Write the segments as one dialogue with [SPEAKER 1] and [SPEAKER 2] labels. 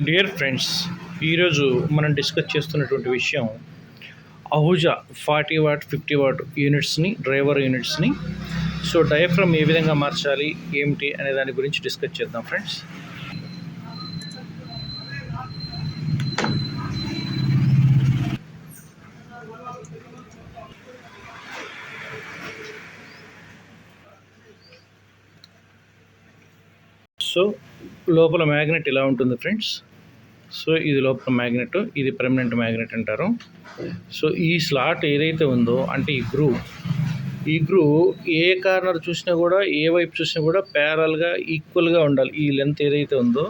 [SPEAKER 1] Dear friends, ఈరోజు మనం discuss చేస్తున్నటువంటి విషయం అహుజా 40 వాట్ 50 వాట్ యూనిట్స్ని, డ్రైవర్ యూనిట్స్ని. సో డయాఫ్రమ్ ఏ విధంగా మార్చాలి ఏమిటి అనే దాని గురించి డిస్కస్ చేద్దాం ఫ్రెండ్స్. సో లోపల మ్యాగ్నెట్ ఇలా ఉంటుంది ఫ్రెండ్స్. సో ఇది లోపల మ్యాగ్నెట్, ఇది పర్మనెంట్ మ్యాగ్నెట్ అంటారు. సో ఈ స్లాట్ ఏదైతే ఉందో అంటే ఈ గ్రూవ్ ఏ కార్నర్ చూసినా కూడా, ఏ వైపు చూసినా కూడా ప్యారల్గా ఈక్వల్గా ఉండాలి. ఈ లెంత్ ఏదైతే ఉందో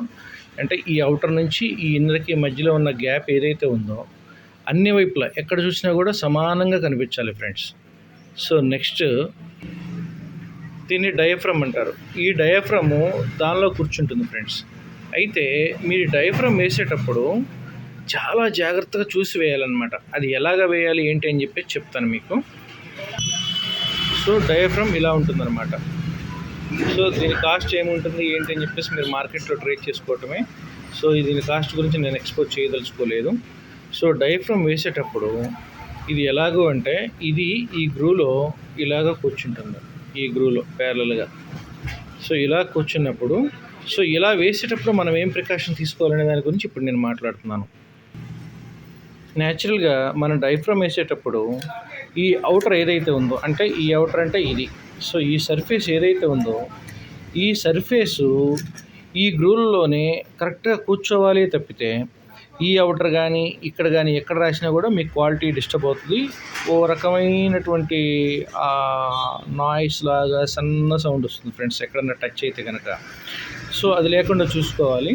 [SPEAKER 1] అంటే ఈ అవుటర్ నుంచి ఈ ఇన్నర్కి మధ్యలో ఉన్న గ్యాప్ ఏదైతే ఉందో అన్ని వైపులా ఎక్కడ చూసినా కూడా సమానంగా కనిపించాలి ఫ్రెండ్స్. సో నెక్స్ట్ దీన్ని డయాఫ్రమ్ అంటారు. ఈ డయాఫ్రము దానిలో కూర్చుంటుంది ఫ్రెండ్స్. అయితే మీరు డయాఫ్రమ్ వేసేటప్పుడు చాలా జాగ్రత్తగా చూసి వేయాలన్నమాట. అది ఎలాగ వేయాలి ఏంటి అని చెప్పేసి చెప్తాను మీకు. సో డయాఫ్రమ్ ఇలా ఉంటుందన్నమాట. సో దీని కాస్ట్ ఏముంటుంది ఏంటి అని చెప్పేసి మీరు మార్కెట్లో ట్రేడ్ చేసుకోవటమే. సో దీని కాస్ట్ గురించి నేను ఎక్స్పోజ్ చేయదలుచుకోలేదు. సో డయాఫ్రమ్ వేసేటప్పుడు ఇది ఎలాగో అంటే ఇది ఈ గ్రూలో ఇలాగ కూర్చుంటుంది, ఈ గ్రూలో ప్యారలల్గా. సో ఇలా కూర్చున్నప్పుడు సో ఇలా వేసేటప్పుడు మనం ఏం ప్రికాషన్ తీసుకోవాలనే దాని గురించి ఇప్పుడు నేను మాట్లాడుతున్నాను. న్యాచురల్గా మనం డయాఫ్రమ్ వేసేటప్పుడు ఈ అవుటర్ ఏదైతే ఉందో అంటే ఈ అవుటర్ అంటే ఇది, సో ఈ సర్ఫేస్ ఏదైతే ఉందో ఈ సర్ఫేసు ఈ గ్రూల్లోనే కరెక్ట్గా కూర్చోవాలి తప్పితే ఈ అవుటర్ కానీ ఇక్కడ కానీ ఎక్కడ రాసినా కూడా మీకు క్వాలిటీ డిస్టర్బ్ అవుతుంది. ఓ రకమైనటువంటి నాయిస్ లాగా సన్న సౌండ్ వస్తుంది ఫ్రెండ్స్ ఎక్కడన్నా టచ్ అయితే కనుక. సో అది లేకుండా చూసుకోవాలి.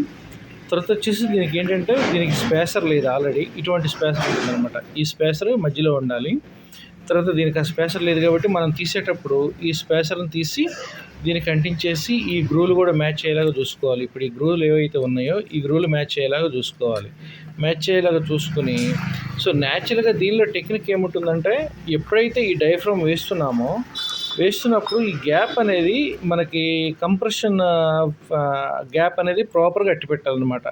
[SPEAKER 1] తర్వాత వచ్చేసి దీనికి ఏంటంటే దీనికి స్పేసర్ లేదు ఆల్రెడీ, ఇటువంటి స్పేసర్ ఉంటుందన్నమాట. ఈ స్పేసర్ మధ్యలో ఉండాలి. తర్వాత దీనికి ఆ స్పేసర్ లేదు కాబట్టి మనం తీసేటప్పుడు ఈ స్పేసర్ని తీసి దీనికి అంటించేసి ఈ గ్రూలు కూడా మ్యాచ్ అయ్యేలాగా చూసుకోవాలి. ఇప్పుడు ఈ గ్రూలు ఏవైతే ఉన్నాయో ఈ గ్రూలు మ్యాచ్ అయ్యేలాగా చూసుకోవాలి. మ్యాచ్ అయ్యేలాగా చూసుకుని సో న్యాచురల్గా దీనిలో టెక్నిక్ ఏముంటుందంటే ఎప్పుడైతే ఈ డయాఫ్రమ్ వేస్తున్నప్పుడు ఈ గ్యాప్ అనేది మనకి కంప్రెషన్ గ్యాప్ అనేది ప్రాపర్గా అట్టి పెట్టాలన్నమాట.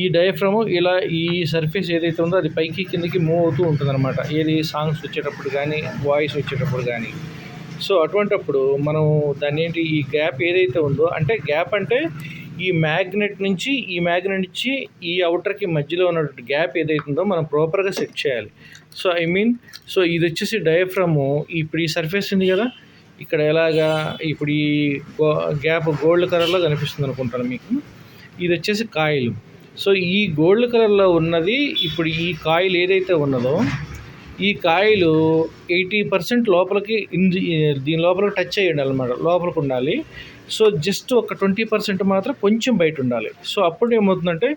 [SPEAKER 1] ఈ డయాఫ్రమ్ ఇలా ఈ సర్ఫేస్ ఏదైతే ఉందో అది పైకి కిందకి మూవ్ అవుతూ ఉంటుందన్నమాట. ఏది సాంగ్స్ వచ్చేటప్పుడు కానీ, వాయిస్ వచ్చేటప్పుడు కానీ. సో అటువంటప్పుడు మనం దాన్ని ఏంటి ఈ గ్యాప్ ఏదైతే ఉందో అంటే గ్యాప్ అంటే ఈ మ్యాగ్నెట్ నుంచి ఈ అవుటర్కి మధ్యలో ఉన్నటువంటి గ్యాప్ ఏదైతే ఉందో మనం ప్రాపర్గా సెట్ చేయాలి. సో సో ఇది వచ్చేసి డయాఫ్రము. ఇప్పుడు ఈ సర్ఫేస్ ఉంది కదా ఇక్కడ ఎలాగా ఇప్పుడు ఈ గ్యాప్ గోల్డ్ కలర్లో కనిపిస్తుంది అనుకుంటాను మీకు. ఇది వచ్చేసి కాయిల్. సో ఈ గోల్డ్ కలర్లో ఉన్నది ఇప్పుడు ఈ కాయిల్ ఏదైతే ఉన్నదో ఈ కాయిల్ 80% లోపలికి దీని లోపలికి టచ్ అయ్యి ఉండాలి అన్నమాట, లోపలికి ఉండాలి. సో జస్ట్ ఒక 20% మాత్రం కొంచెం బయట ఉండాలి. సో అప్పుడు ఏమవుతుందంటే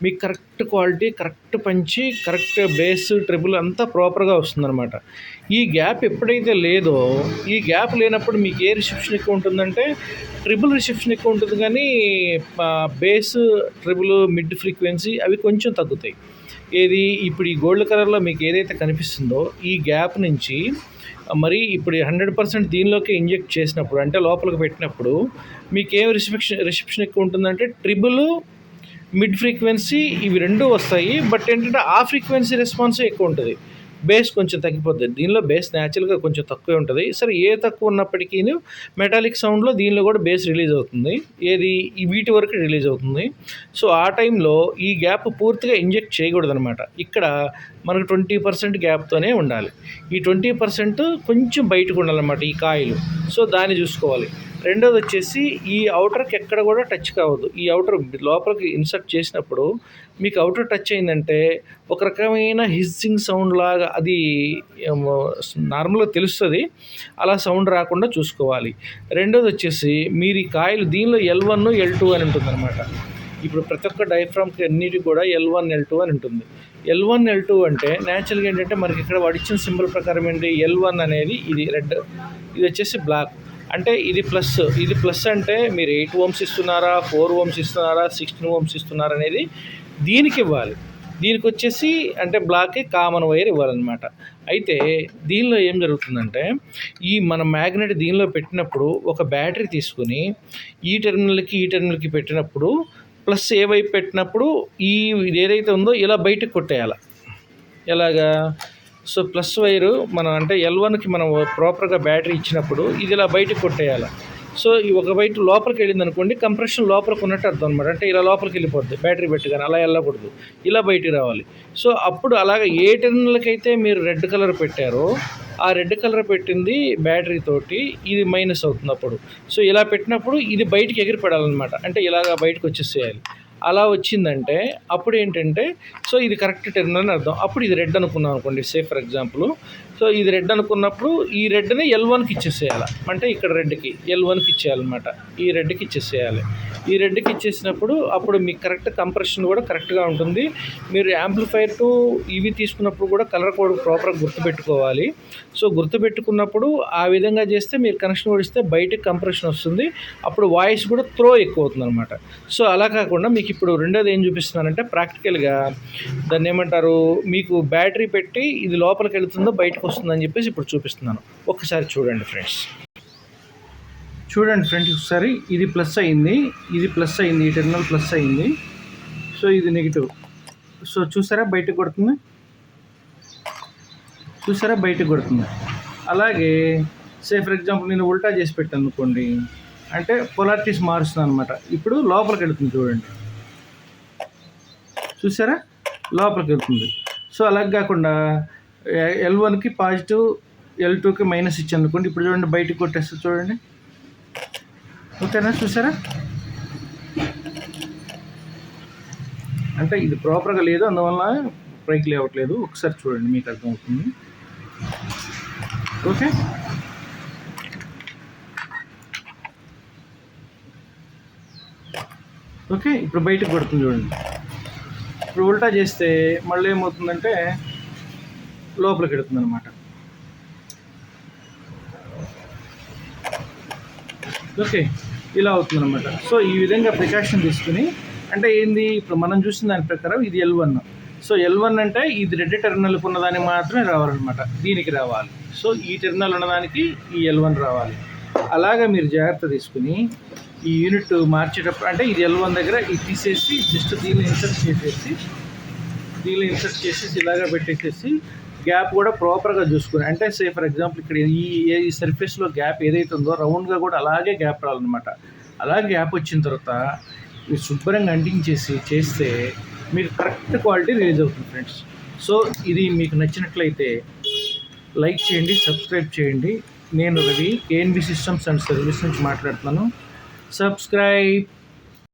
[SPEAKER 1] మీకు కరెక్ట్ క్వాలిటీ, కరెక్ట్ పంచి, కరెక్ట్ బేస్, ట్రిబుల్ అంతా ప్రాపర్గా వస్తుందన్నమాట. ఈ గ్యాప్ ఎప్పుడైతే లేదో ఈ గ్యాప్ లేనప్పుడు మీకు ఏ రిసెప్షన్ ఎక్కువ ఉంటుందంటే ట్రిబుల్ రిసెప్షన్ ఎక్కువ ఉంటుంది, కానీ బేస్, ట్రిబుల్, మిడ్ ఫ్రీక్వెన్సీ అవి కొంచెం తగ్గుతాయి. ఏది ఇప్పుడు ఈ గోల్డ్ కలర్లో మీకు ఏదైతే కనిపిస్తుందో ఈ గ్యాప్ నుంచి మరి ఇప్పుడు 100% దీనిలోకి ఇంజెక్ట్ చేసినప్పుడు అంటే లోపలికి పెట్టినప్పుడు మీకు ఏం రిసెప్షన్ ఎక్కువ ఉంటుందంటే ట్రిబుల్, మిడ్ ఫ్రీక్వెన్సీ ఇవి రెండూ వస్తాయి. బట్ ఏంటంటే ఆ ఫ్రీక్వెన్సీ రెస్పాన్స్ ఎక్కువ ఉంటుంది, బేస్ కొంచెం తగ్గిపోతుంది. దీనిలో బేస్ న్యాచురల్గా కొంచెం తక్కువే ఉంటుంది. సరే ఏ తక్కువ ఉన్నప్పటికీ మెటాలిక్ సౌండ్లో దీనిలో కూడా బేస్ రిలీజ్ అవుతుంది. ఏది ఈ వీటి వరకు రిలీజ్ అవుతుంది. సో ఆ టైంలో ఈ గ్యాప్ పూర్తిగా ఇంజెక్ట్ చేయకూడదు అనమాట. ఇక్కడ మనకు 20% గ్యాప్తోనే ఉండాలి. ఈ 20% కొంచెం బయటకు ఉండాలన్నమాట ఈ కాయిల్. సో దాన్ని చూసుకోవాలి. రెండోది వచ్చేసి ఈ అవుటర్కి ఎక్కడ కూడా టచ్ కావద్దు. ఈ అవుటర్ లోపలికి ఇన్సర్ట్ చేసినప్పుడు మీకు అవుటర్ టచ్ అయిందంటే ఒక రకమైన హిస్సింగ్ సౌండ్ లాగా అది నార్మల్గా తెలుస్తుంది. అలా సౌండ్ రాకుండా చూసుకోవాలి. రెండోది వచ్చేసి మీరు ఈ కాయిల్ దీనిలో L1, L2 అని ఉంటుందన్నమాట. ఇప్పుడు ప్రతి ఒక్క డయాఫ్రామ్కి అన్నిటికి కూడా L1, L2 అని ఉంటుంది. L1, L2 అంటే న్యాచురల్గా ఏంటంటే మనకి ఇక్కడ వాడు ఇచ్చిన సింబల్ ప్రకారం ఏంటి L1 అనేది ఇది రెడ్, ఇది వచ్చేసి బ్లాక్. అంటే ఇది ప్లస్ అంటే మీరు 8 ohms ఇస్తున్నారా, 4 ohms ఇస్తున్నారా, 16 ohms ఇస్తున్నారా అనేది దీనికి ఇవ్వాలి. దీనికి వచ్చేసి అంటే బ్లాక్కి కామన్ వైర్ ఇవ్వాలన్నమాట. అయితే దీనిలో ఏం జరుగుతుందంటే ఈ మన మ్యాగ్నెట్ దీనిలో పెట్టినప్పుడు ఒక బ్యాటరీ తీసుకుని ఈ టెర్మినల్కి పెట్టినప్పుడు ప్లస్ ఏ వైపు పెట్టినప్పుడు ఇది ఏదైతే ఉందో ఇలా బయటకు కొట్టేయాలి. ఎలాగా? సో ప్లస్ వైరు మనం అంటే L1కి మనం ప్రాపర్గా బ్యాటరీ ఇచ్చినప్పుడు ఇది ఇలా బయటకు కొట్టేయాలి. సో ఈ ఒక బయట లోపలికి వెళ్ళింది అనుకోండి, కంప్రెషన్ లోపలికి ఉన్నట్టు అర్థం అనమాట. అంటే ఇలా లోపలికి వెళ్ళిపోద్ది బ్యాటరీ పెట్టగానే, అలా వెళ్ళకూడదు, ఇలా బయటికి రావాలి. సో అప్పుడు అలాగే ఏ టెర్మినల్కి అయితే మీరు రెడ్ కలర్ పెట్టారో ఆ రెడ్ కలర్ పెట్టింది బ్యాటరీ తోటి ఇది మైనస్ అవుతుంది అప్పుడు. సో ఇలా పెట్టినప్పుడు ఇది బయటికి ఎగిరిపడాలన్నమాట. అంటే ఇలాగా బయటకు వచ్చేసేయాలి. అలా వచ్చిందంటే అప్పుడు ఏంటంటే సో ఇది కరెక్ట్ టెర్మినల్ అని అర్థం. అప్పుడు ఇది రెడ్ అనుకున్నాం అనుకోండి, సే ఫర్ ఎగ్జాంపుల్. సో ఇది రెడ్ అనుకున్నప్పుడు ఈ రెడ్ని L1కి ఇచ్చేసేయాలి. అంటే ఇక్కడ రెడ్కి L1కి ఇచ్చేయాలన్నమాట. ఈ రెడ్కి ఇచ్చేసేయాలి. ఈ రెడ్కి ఇచ్చేసినప్పుడు అప్పుడు మీకు కరెక్ట్ కంప్రెషన్ కూడా కరెక్ట్గా ఉంటుంది. మీరు యాంప్లిఫైర్ టు ఇవి తీసుకున్నప్పుడు కూడా కలర్ కోడ్ ప్రాపర్గా గుర్తుపెట్టుకోవాలి. సో గుర్తుపెట్టుకున్నప్పుడు ఆ విధంగా చేస్తే మీరు కనెక్షన్ కూడా ఇస్తే బయటకి కంప్రెషన్ వస్తుంది. అప్పుడు వాయిస్ కూడా త్రో ఎక్కువ అవుతుంది అనమాట. సో అలా కాకుండా మీకు ఇప్పుడు రెండోది ఏం చూపిస్తున్నానంటే ప్రాక్టికల్గా దాన్ని ఏమంటారు, మీకు బ్యాటరీ పెట్టి ఇది లోపలికి వెళుతుందో బయటకు వస్తుందని చెప్పేసి ఇప్పుడు చూపిస్తున్నాను. ఒక్కసారి చూడండి ఫ్రెండ్స్. చూడండి ఫ్రెండ్స్ ఒకసారి. ఇది ప్లస్ అయింది, ఇది ప్లస్ అయింది, ఈ టెర్మినల్ ప్లస్ అయింది. సో ఇది నెగిటివ్. సో చూసారా బయటకు కొడుతుంది, చూసారా బయటకు కొడుతుంది. అలాగే సే ఫర్ ఎగ్జాంపుల్ నేను ఉల్టా చేసి పెట్టాను అనుకోండి, అంటే పొలారిటీస్ మారుస్తున్నాను అనమాట. ఇప్పుడు లోపలికి వెళుతుంది చూడండి, చూసారా లోపలికి వెళ్తుంది. సో అలాగే కాకుండా L1కి పాజిటివ్, L2కి మైనస్ ఇచ్చాను అనుకోండి, ఇప్పుడు చూడండి బయటకు కొట్టేస్తుంది చూడండి. ఓకేనా? చూసారా? అంటే ఇది ప్రాపర్గా లేదు, అందువల్ల పైకి లేవట్లేదు. ఒకసారి చూడండి మీకు అర్థమవుతుంది. Okay, okay. ఇప్పుడు బయటకు కొడుతుంది చూడండి. ఇప్పుడు ఉల్టా చేస్తే మళ్ళీ ఏమవుతుందంటే లోపలికి వెళుతుంది అనమాట. ఓకే, ఇలా అవుతుందన్నమాట. సో ఈ విధంగా ప్రికాషన్ తీసుకుని, అంటే ఏంది ఇప్పుడు మనం చూసిన దాని ప్రకారం ఇది L1. సో L1 అంటే ఇది రెడ్ టెర్మినల్కి ఉన్నదానికి మాత్రమే రావాలన్నమాట, దీనికి రావాలి. సో ఈ టెర్మినల్ ఉన్నదానికి ఈ L1 రావాలి. అలాగా మీరు జాగ్రత్త తీసుకుని ఈ యూనిట్ మార్చేటప్పుడు, అంటే ఇది L1 దగ్గర ఇది తీసేసి జస్ట్ దీన్ని ఇన్సర్ట్ చేసేసి ఇలాగా పెట్టేసేసి గ్యాప్ కూడా ప్రాపర్గా చూసుకుని, అంటే సే ఫర్ ఎగ్జాంపుల్ ఇక్కడ ఈ సర్ఫేస్లో గ్యాప్ ఏదైతే ఉందో రౌండ్గా కూడా అలాగే గ్యాప్ రావాలన్నమాట. అలా గ్యాప్ వచ్చిన తర్వాత మీరు శుభ్రంగా అంటించేసి చేస్తే మీకు కరెక్ట్ క్వాలిటీ రిలీజ్ అవుతుంది ఫ్రెండ్స్. సో ఇది మీకు నచ్చినట్లయితే లైక్ చేయండి, సబ్స్క్రైబ్ చేయండి. నేను Ravi, KNB systems and service నుంచి మాట్లాడుతున్నాను. సబ్స్క్రైబ్.